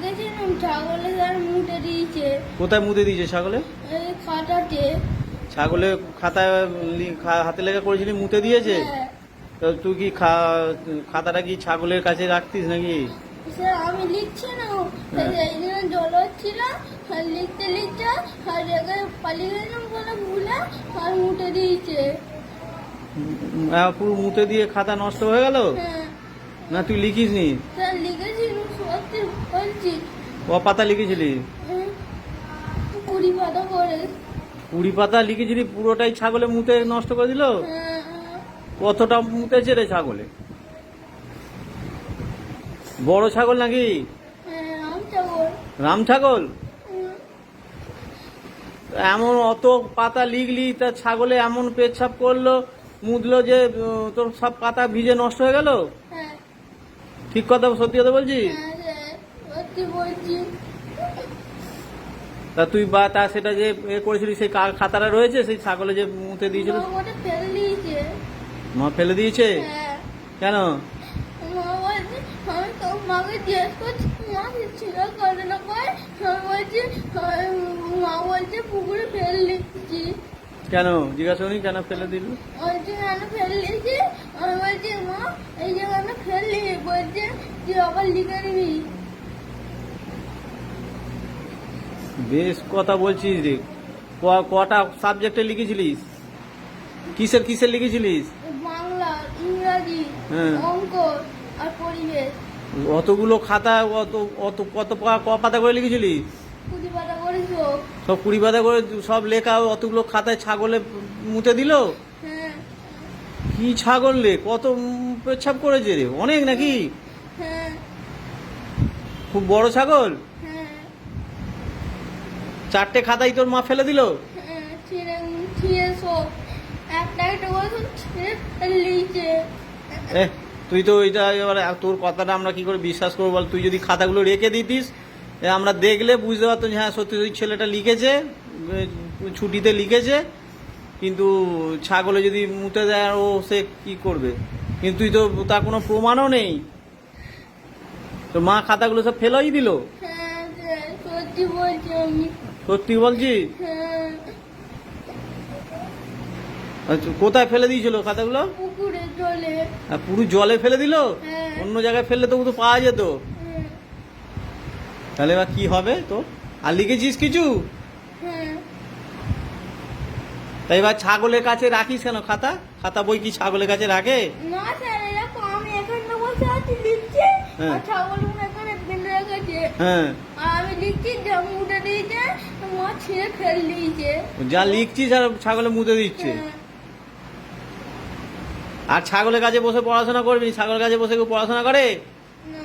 লিখেছিলাম ছাগলে তার মুটে দিয়েছে। কোথায় মুতে দিয়েছে ছাগলে? এই খাটাতে। ছাগলে খাতায় হাতে লেখা করেছিলি মুতে দিয়েছে? হ্যাঁ। তো তুই কি খাতাটা কি ছাগলের কাছে রাখতিস নাকি? স্যার আমি লিখছি না, এই জন্য জল হচ্ছিল, আর লিখতে লিখতে আর জায়গায় পালিয়ে গেলাম বলে ভুলে আর মুটে দিয়েছে। পুরো মুতে দিয়ে খাতা নষ্ট হয়ে গেল? হ্যাঁ না তুই লিখিস নি? স্যার লিখেছিলাম, সত্যি বলছি। ক পাতা লিখেছিলি? 20 পাতা করে। 20 পাতা লিখেছিলি, পুরোটাই ছাগলে মুতে নষ্ট করে দিল? হ্যাঁ, কতটা মুতেছে রে ছাগলে? বড় ছাগল নাকি? হ্যাঁ, আম ছাগল। রাম ছাগল? হুম, এমন অত পাতা লিখলি, তা ছাগলে এমন পেচ্ছাপ করলো মুদলো যে তোর সব পাতা ভিজে নষ্ট হয়ে গেল? হ্যাঁ, ঠিক কথা, সত্যি কথা বলছি? হ্যাঁ স্যার, সত্যি বলছি। তা তুই তা সেটা যে করেছিলি সেই খাতাটা রয়েছে, সেই ছাগলে যে মুতে দিয়েছিল? মা ওটা ফেলে দিয়েছে। মা ফেলে দিয়েছে? হ্যাঁ, কেন? মা বলছে, আমি তো মাকে জিজ্ঞেস করছি মা ছিল করে না করে, আমি বলছি মা বলছে পুকুরে ফেলে দিচ্ছি। কেন জিজ্ঞাসা করি কেন ফেলে দিল? বলছে কেন ফেলে দিয়েছি, আমি বলছি মা এই যে কেন ফেললি, বলছে তুই আবার লিখে নিবি। বেশ কথা বলছিস রে। কটা সাবজেক্টে লিখেছিলিস? কিসের কিসের লিখেছিলিস? বাংলা, ইংরাজি, হ্যাঁ। অঙ্ক আর পরিবেশ। অতগুলো খাতা অত অত কত ক পাতা করে লিখেছিলিস? 20 পাতা করেছো। সব 20 পাতা করে সব লেখা, অতগুলো খাতায় ছাগলে মুতে দিল? হ্যাঁ, কি ছাগল রে, কত পেচ্ছাপ করেছে রে, অনেক নাকি? হ্যাঁ, খুব বড় ছাগল? হ্যাঁ, 4টে খাতাই তোর মা ফেলে দিল? হ্যাঁ, ছিঁড়ে সব একটা একটা করে সব ছিঁড়ে ফেলে দিয়েছে। তুই তো এটা এবার তোর কথাটা আমরা কি করে বিশ্বাস করবো বল? তুই যদি খাতাগুলো রেখে দিতিস, আমরা দেখলে বুঝতে পারতাম যে হ্যাঁ সত্যি ওই ছেলেটা লিখেছে, ছুটিতে লিখেছে। কিন্তু ছাগলে যদি মুতে দেয়, ও সে কি করবে? কিন্তু তুই তো তার কোনো প্রমাণও নেই। তো মা খাতাগুলো সব ফেলাই দিল? হ্যাঁ স্যার, সত্যি বলছি আমি। সত্যি বলছি? হ্যাঁ, আচ্ছা, কোথায় ফেলে দিয়েছিল খাতাগুলো? পুকুরে জলে। পুরো জলে ফেলে দিল? হ্যাঁ। অন্য জায়গায় ফেললে তো তো পাওয়া যেত। হ্যাঁ, তাহলে এবার কি হবে তো? আর লিখেছিস কিছু? হ্যাঁ, তাই এবার ছাগলের কাছে রাখিস কেন খাতা? খাতা বই কি ছাগলের কাছে রাখে? না স্যার, এরকম আমি এখানে বসে আছি লিখছি, হ্যাঁ। আর ছাগলগুলো এখানে ফেলে রেখেছে। হ্যাঁ, আর আমি লিখছি, যা মুটে দিয়েছে মা ছিঁড়ে ফেলে দিয়েছে। যা লিখছিস আর ছাগলে মুতে দিচ্ছে। হ্যাঁ, আর ছাগলের কাছে বসে পড়াশোনা করবি? ছাগলের কাছে বসে কেউ পড়াশোনা করে? না।